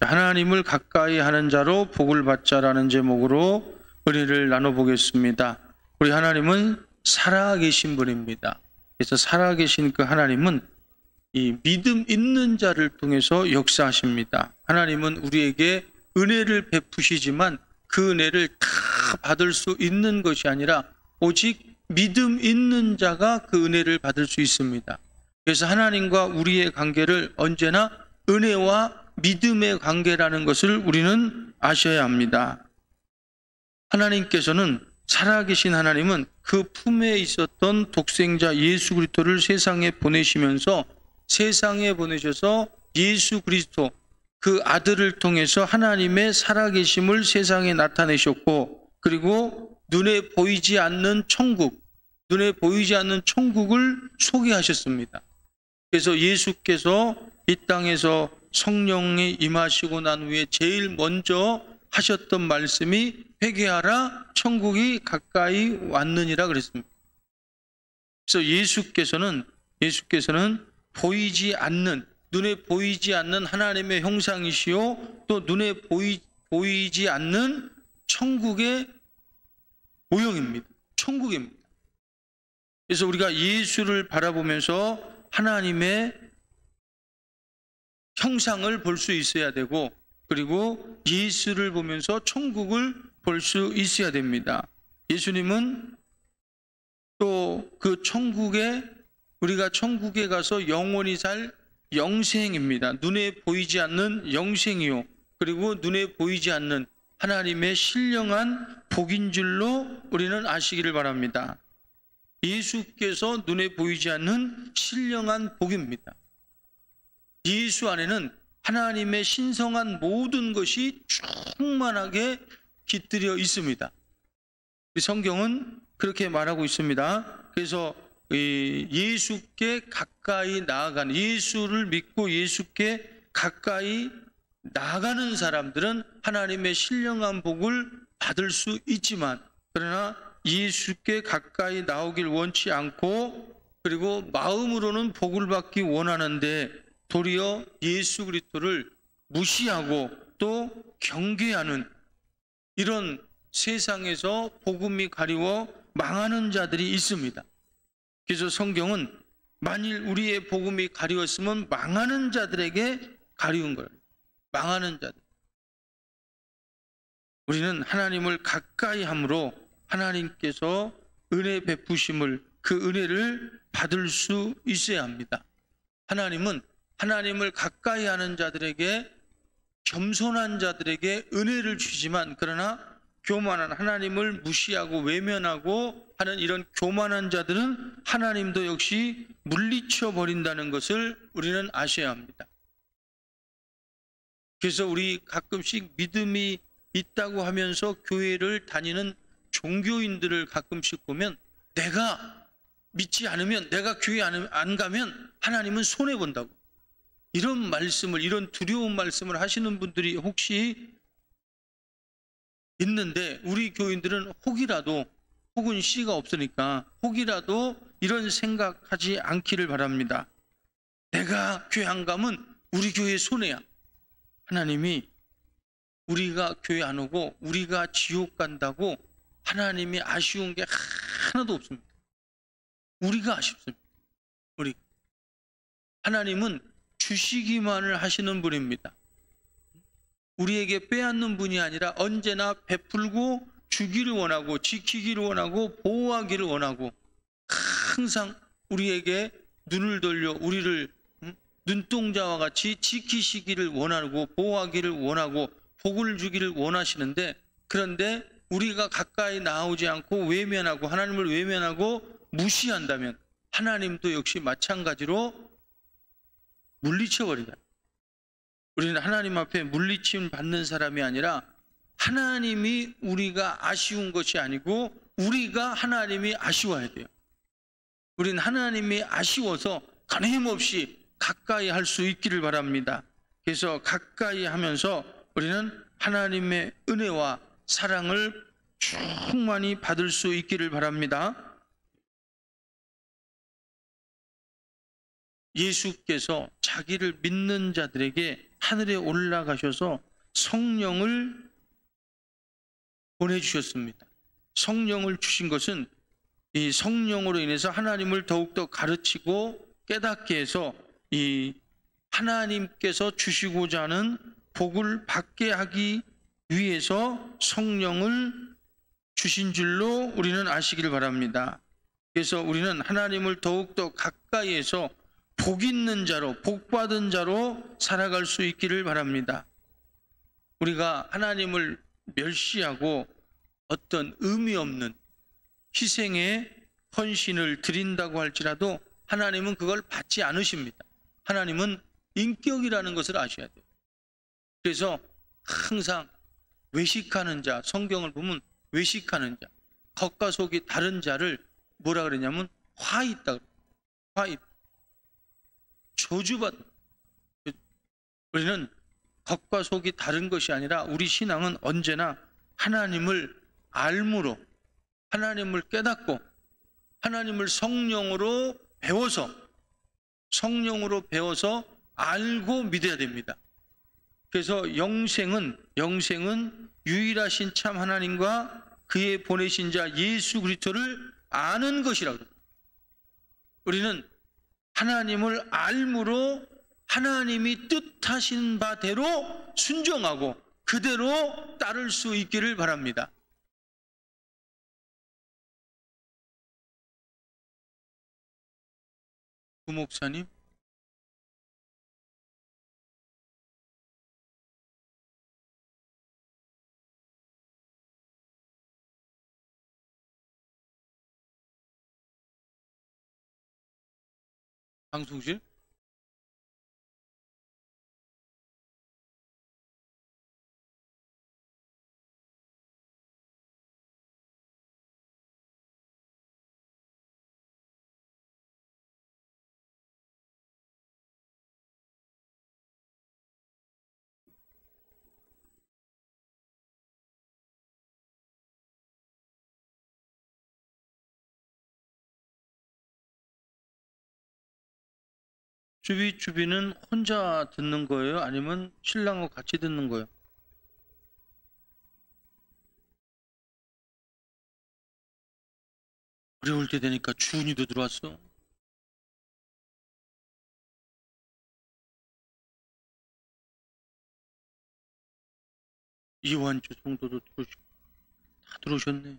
하나님을 가까이 하는 자로 복을 받자라는 제목으로 은혜를 나눠보겠습니다. 우리 하나님은 살아계신 분입니다. 그래서 살아계신 그 하나님은 이 믿음 있는 자를 통해서 역사하십니다. 하나님은 우리에게 은혜를 베푸시지만 그 은혜를 다 받을 수 있는 것이 아니라 오직 믿음 있는 자가 그 은혜를 받을 수 있습니다. 그래서 하나님과 우리의 관계를 언제나 은혜와 믿음의 관계라는 것을 우리는 아셔야 합니다. 하나님께서는 살아계신 하나님은 그 품에 있었던 독생자 예수 그리스도를 세상에 보내시면서 세상에 보내셔서 예수 그리스도 그 아들을 통해서 하나님의 살아계심을 세상에 나타내셨고, 그리고 눈에 보이지 않는 천국, 눈에 보이지 않는 천국을 소개하셨습니다. 그래서 예수께서 이 땅에서 성령이 임하시고 난 후에 제일 먼저 하셨던 말씀이 회개하라, 천국이 가까이 왔느니라 그랬습니다. 그래서 예수께서는 보이지 않는, 눈에 보이지 않는 하나님의 형상이시요 또 눈에 보이지 않는 천국의 모형입니다. 천국입니다. 그래서 우리가 예수를 바라보면서 하나님의 형상을 볼 수 있어야 되고, 그리고 예수를 보면서 천국을 볼 수 있어야 됩니다. 예수님은 또 그 천국에, 우리가 천국에 가서 영원히 살 영생입니다. 눈에 보이지 않는 영생이요, 그리고 눈에 보이지 않는 하나님의 신령한 복인 줄로 우리는 아시기를 바랍니다. 예수께서 눈에 보이지 않는 신령한 복입니다. 예수 안에는 하나님의 신성한 모든 것이 충만하게 깃들여 있습니다. 성경은 그렇게 말하고 있습니다. 그래서 예수께 가까이 나아가는, 예수를 믿고 예수께 가까이 나아가는 사람들은 하나님의 신령한 복을 받을 수 있지만, 그러나 예수께 가까이 나오길 원치 않고, 그리고 마음으로는 복을 받기 원하는데 도리어 예수 그리스도를 무시하고 또 경계하는 이런 세상에서 복음이 가리워 망하는 자들이 있습니다. 그래서 성경은 만일 우리의 복음이 가리웠으면 망하는 자들에게 가리운 거예요. 망하는 자들. 우리는 하나님을 가까이 함으로 하나님께서 은혜 베푸심을, 그 은혜를 받을 수 있어야 합니다. 하나님은 하나님을 가까이 하는 자들에게, 겸손한 자들에게 은혜를 주지만, 그러나 교만한, 하나님을 무시하고 외면하고 하는 이런 교만한 자들은 하나님도 역시 물리쳐 버린다는 것을 우리는 아셔야 합니다. 그래서 우리 가끔씩 믿음이 있다고 하면서 교회를 다니는 종교인들을 가끔씩 보면, 내가 믿지 않으면, 내가 교회 안 가면 하나님은 손해본다고, 이런 말씀을, 이런 두려운 말씀을 하시는 분들이 혹시 있는데, 우리 교인들은 혹이라도, 혹은 씨가 없으니까 혹이라도 이런 생각하지 않기를 바랍니다. 내가 교회 안 가면 우리 교회 손해야. 하나님이 우리가 교회 안 오고 우리가 지옥 간다고 하나님이 아쉬운 게 하나도 없습니다. 우리가 아쉽습니다. 하나님은 주시기만을 하시는 분입니다. 우리에게 빼앗는 분이 아니라 언제나 베풀고 주기를 원하고 지키기를 원하고 보호하기를 원하고, 항상 우리에게 눈을 돌려 우리를 눈동자와 같이 지키시기를 원하고 보호하기를 원하고 복을 주기를 원하시는데, 그런데 우리가 가까이 나오지 않고 외면하고, 하나님을 외면하고 무시한다면 하나님도 역시 마찬가지로 물리쳐버리다. 우리는 하나님 앞에 물리침 받는 사람이 아니라, 하나님이 우리가 아쉬운 것이 아니고 우리가 하나님이 아쉬워야 돼요. 우리는 하나님이 아쉬워서 가늠없이 가까이 할 수 있기를 바랍니다. 그래서 가까이 하면서 우리는 하나님의 은혜와 사랑을 충만히 받을 수 있기를 바랍니다. 예수께서 자기를 믿는 자들에게 하늘에 올라가셔서 성령을 보내주셨습니다. 성령을 주신 것은 이 성령으로 인해서 하나님을 더욱더 가르치고 깨닫게 해서 이 하나님께서 주시고자 하는 복을 받게 하기 위해서 성령을 주신 줄로 우리는 아시기를 바랍니다. 그래서 우리는 하나님을 더욱더 가까이에서 복 있는 자로, 복 받은 자로 살아갈 수 있기를 바랍니다. 우리가 하나님을 멸시하고 어떤 의미 없는 희생의 헌신을 드린다고 할지라도 하나님은 그걸 받지 않으십니다. 하나님은 인격이라는 것을 아셔야 돼요. 그래서 항상 외식하는 자, 성경을 보면 외식하는 자, 겉과 속이 다른 자를 뭐라 그러냐면 화 있다. 화 있다. 저주받는. 우리는 겉과 속이 다른 것이 아니라 우리 신앙은 언제나 하나님을 알므로, 하나님을 깨닫고, 하나님을 성령으로 배워서 알고 믿어야 됩니다. 그래서 영생은 유일하신 참 하나님과 그의 보내신 자 예수 그리스도를 아는 것이라고 합니다. 우리는 하나님을 알므로 하나님이 뜻하신 바대로 순종하고 그대로 따를 수 있기를 바랍니다. 부목사님, 방송실? 주비는 혼자 듣는 거예요? 아니면 신랑하고 같이 듣는 거예요? 어려울 때 되니까 주은이도 들어왔어. 이완주 성도도 들어오시고 다 들어오셨네.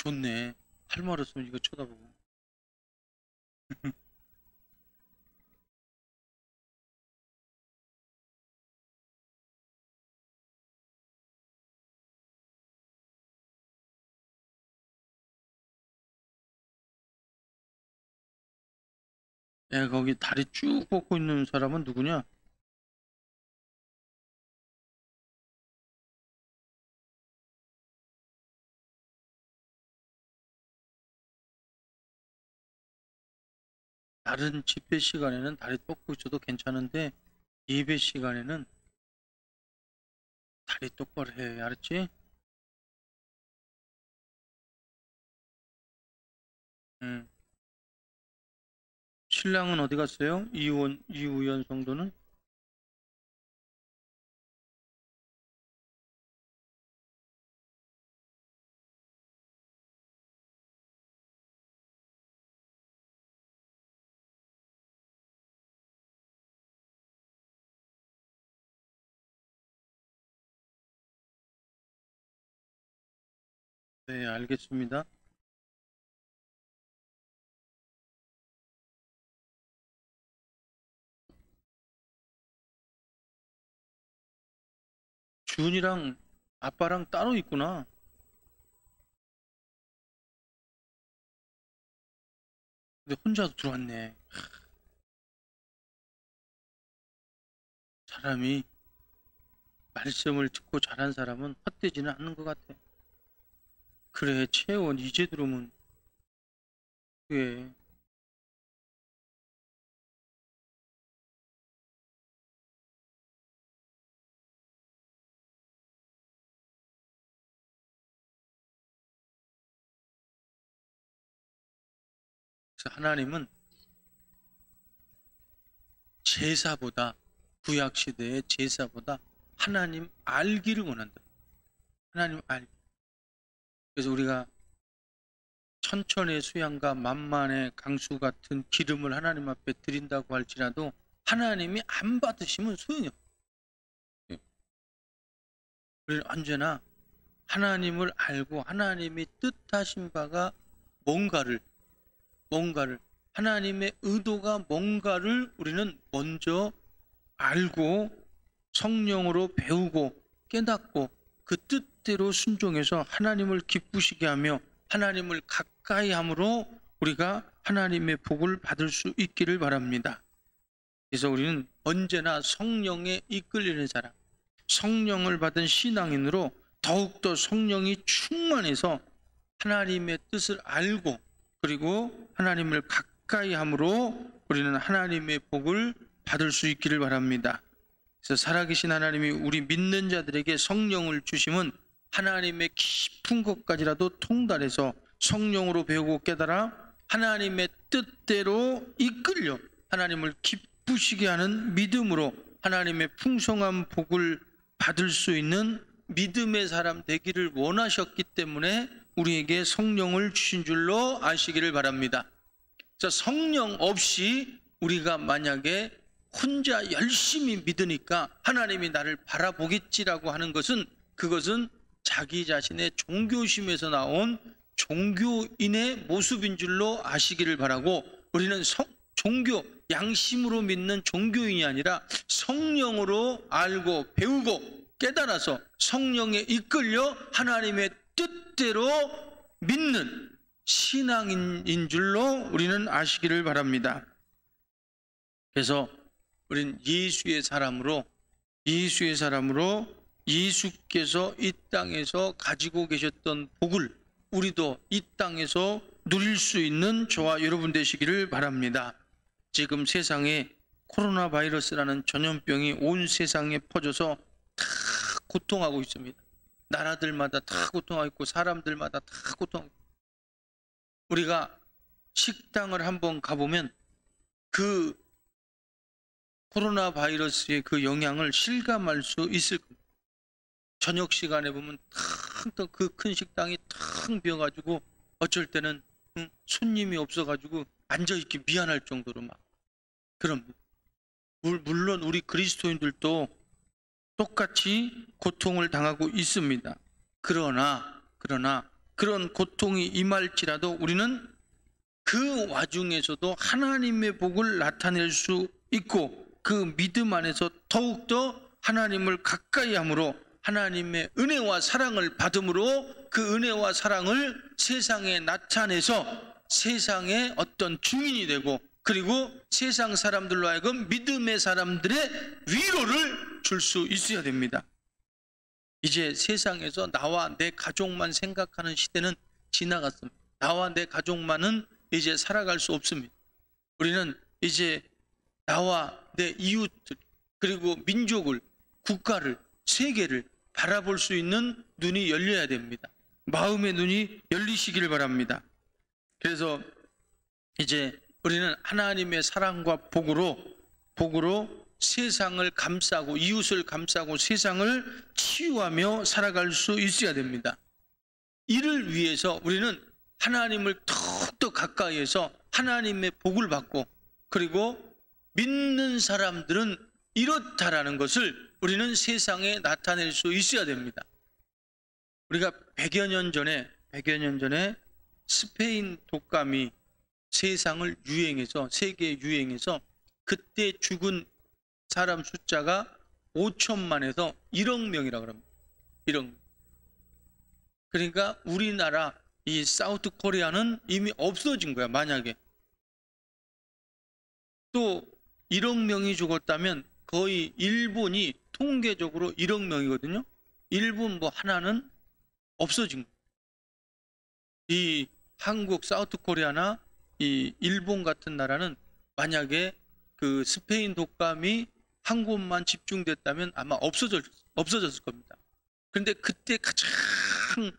좋네. 할 말 없으면 이거 쳐다보고. 야, 거기 다리 쭉 뻗고 있는 사람은 누구냐? 다른 집회 시간에는 다리 뻗고 있어도 괜찮은데 예배 시간에는 다리 똑바로 해. 알았지? 응. 신랑은 어디 갔어요? 이우연 성도는? 네, 알겠습니다. 준이랑 아빠랑 따로 있구나. 근데 혼자 들어왔네. 사람이 말씀을 듣고 자란 사람은 헛되지는 않는 것 같아. 그래, 채원 이제 들어오면 왜? 그래서 하나님은 제사보다, 구약 시대의 제사보다 하나님 알기를 원한다. 하나님 알기. 그래서 우리가 천천의 수양과 만만의 강수 같은 기름을 하나님 앞에 드린다고 할지라도 하나님이 안 받으시면 소용이 없어요. 우리는 언제나 하나님을 알고 하나님이 뜻하신 바가 뭔가를 하나님의 의도가 뭔가를 우리는 먼저 알고 성령으로 배우고 깨닫고 그 뜻대로 순종해서 하나님을 기쁘시게 하며 하나님을 가까이 함으로 우리가 하나님의 복을 받을 수 있기를 바랍니다. 그래서 우리는 언제나 성령에 이끌리는 사람, 성령을 받은 신앙인으로 더욱더 성령이 충만해서 하나님의 뜻을 알고 그리고 하나님을 가까이 함으로 우리는 하나님의 복을 받을 수 있기를 바랍니다. 그래서 살아계신 하나님이 우리 믿는 자들에게 성령을 주심은 하나님의 깊은 것까지라도 통달해서 성령으로 배우고 깨달아 하나님의 뜻대로 이끌려 하나님을 기쁘시게 하는 믿음으로 하나님의 풍성한 복을 받을 수 있는 믿음의 사람 되기를 원하셨기 때문에 우리에게 성령을 주신 줄로 아시기를 바랍니다. 자, 성령 없이 우리가 만약에 혼자 열심히 믿으니까 하나님이 나를 바라보겠지라고 하는 것은 그것은 자기 자신의 종교심에서 나온 종교인의 모습인 줄로 아시기를 바라고 우리는 종교, 양심으로 믿는 종교인이 아니라 성령으로 알고 배우고 깨달아서 성령에 이끌려 하나님의 뜻대로 믿는 신앙인인 줄로 우리는 아시기를 바랍니다. 그래서 우리는 예수의 사람으로 예수께서 이 땅에서 가지고 계셨던 복을 우리도 이 땅에서 누릴 수 있는 저와 여러분 되시기를 바랍니다. 지금 세상에 코로나 바이러스라는 전염병이 온 세상에 퍼져서 다 고통하고 있습니다. 나라들마다 다 고통하고 있고 사람들마다 다 고통하고 있고 우리가 식당을 한번 가보면 그 코로나 바이러스의 그 영향을 실감할 수 있을 겁니다. 저녁 시간에 보면 탁 그 큰 식당이 탁 비어가지고 어쩔 때는 손님이 없어가지고 앉아있기 미안할 정도로 막 그럽니다. 물론 우리 그리스도인들도 똑같이 고통을 당하고 있습니다. 그러나 그런 고통이 임할지라도 우리는 그 와중에서도 하나님의 복을 나타낼 수 있고 그 믿음 안에서 더욱더 하나님을 가까이 함으로 하나님의 은혜와 사랑을 받음으로 그 은혜와 사랑을 세상에 나타내서 세상의 어떤 증인이 되고 그리고 세상 사람들로 하여금 믿음의 사람들의 위로를 줄 수 있어야 됩니다. 이제 세상에서 나와 내 가족만 생각하는 시대는 지나갔습니다. 나와 내 가족만은 이제 살아갈 수 없습니다. 우리는 이제 나와 내 이웃들 그리고 민족을, 국가를, 세계를 바라볼 수 있는 눈이 열려야 됩니다. 마음의 눈이 열리시기를 바랍니다. 그래서 이제 우리는 하나님의 사랑과 복으로 세상을 감싸고 이웃을 감싸고 세상을 치유하며 살아갈 수 있어야 됩니다. 이를 위해서 우리는 하나님을 더욱더 가까이해서 하나님의 복을 받고 그리고 믿는 사람들은 이렇다라는 것을 우리는 세상에 나타낼 수 있어야 됩니다. 우리가 100여 년 전에 스페인 독감이 세상을 유행해서 세계에 유행해서 그때 죽은 사람 숫자가 5천만에서 1억 명이라고 합니다. 1억. 그러니까 우리나라 이 사우트 코리아는 이미 없어진 거야. 만약에 또 1억 명이 죽었다면 거의 일본이 통계적으로 1억 명이거든요. 일본 뭐 하나는 없어진 거예요. 이 한국, 사우트 코리아나 이 일본 같은 나라는 만약에 그 스페인 독감이 한 곳만 집중됐다면 아마 없어졌을 겁니다. 그런데 그때 가장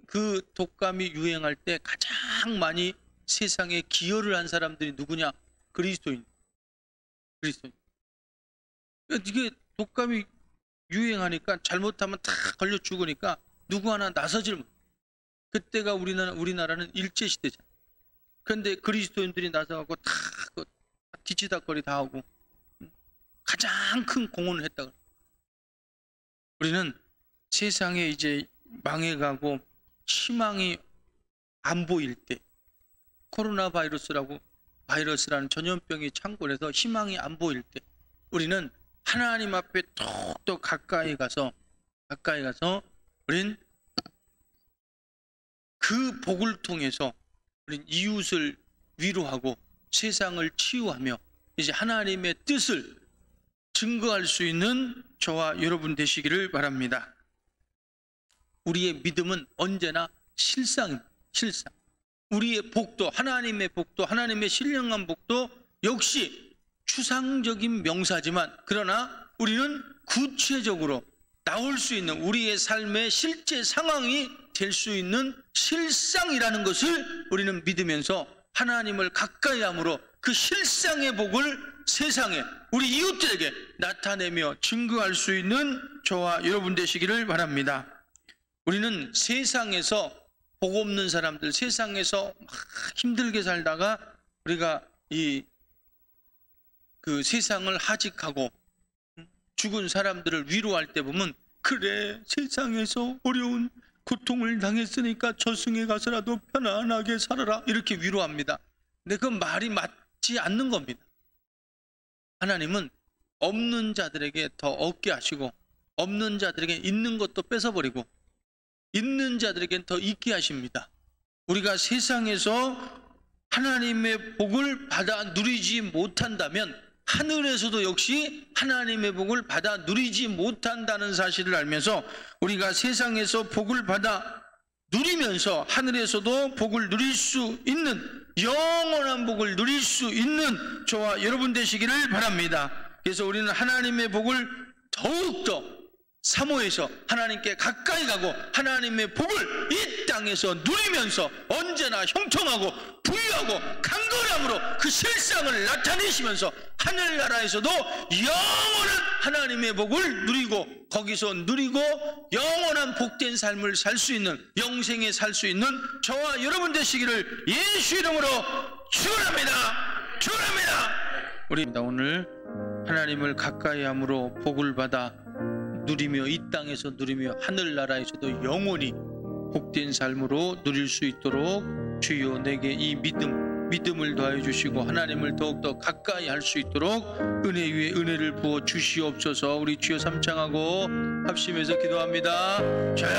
그 독감이 유행할 때 가장 많이 세상에 기여를 한 사람들이 누구냐? 그리스도인. 이게 독감이 유행하니까 잘못하면 다 걸려 죽으니까 누구 하나 나서질 못. 그때가 우리나라는 일제시대잖아. 그런데 그리스도인들이 나서갖고 다 뒤치다거리 다 하고 가장 큰 공헌을 했다. 우리는 세상에 이제 망해가고 희망이 안 보일 때, 코로나 바이러스라는 전염병이 창궐해서 희망이 안 보일 때, 우리는 하나님 앞에 더욱더 가까이 가서 우린 그 복을 통해서 우린 이웃을 위로하고 세상을 치유하며 이제 하나님의 뜻을 증거할 수 있는 저와 여러분 되시기를 바랍니다. 우리의 믿음은 언제나 실상. 우리의 복도, 하나님의 복도, 하나님의 신령한 복도 역시 추상적인 명사지만, 그러나 우리는 구체적으로 나올 수 있는 우리의 삶의 실제 상황이 될 수 있는 실상이라는 것을 우리는 믿으면서 하나님을 가까이 함으로 그 실상의 복을 세상에 우리 이웃들에게 나타내며 증거할 수 있는 저와 여러분 되시기를 바랍니다. 우리는 세상에서 복 없는 사람들, 세상에서 막 힘들게 살다가 우리가 그 세상을 하직하고 죽은 사람들을 위로할 때 보면, 그래 세상에서 어려운 고통을 당했으니까 저승에 가서라도 편안하게 살아라, 이렇게 위로합니다. 근데 그 말이 맞지 않는 겁니다. 하나님은 없는 자들에게 더 얻게 하시고, 없는 자들에게 있는 것도 뺏어버리고, 있는 자들에게는 더 있게 하십니다. 우리가 세상에서 하나님의 복을 받아 누리지 못한다면 하늘에서도 역시 하나님의 복을 받아 누리지 못한다는 사실을 알면서, 우리가 세상에서 복을 받아 누리면서 하늘에서도 복을 누릴 수 있는, 영원한 복을 누릴 수 있는 저와 여러분 되시기를 바랍니다. 그래서 우리는 하나님의 복을 더욱더 사모해서 하나님께 가까이 가고 하나님의 복을 이 땅에서 누리면서 언제나 형통하고 부유하고 강건함으로 그 실상을 나타내시면서 하늘나라에서도 영원한 하나님의 복을 누리고, 거기서 누리고 영원한 복된 삶을 살 수 있는, 영생에 살 수 있는 저와 여러분 되시기를 예수 이름으로 축원합니다. 우리 오늘 하나님을 가까이 함으로 복을 받아 누리며 이 땅에서 누리며 하늘나라에서도 영원히 복된 삶으로 누릴 수 있도록 주여 내게 이 믿음을 더하여 주시고 하나님을 더욱더 가까이 할 수 있도록 은혜 위에 은혜를 부어 주시옵소서. 우리 주여 삼창하고 합심해서 기도합니다. 저야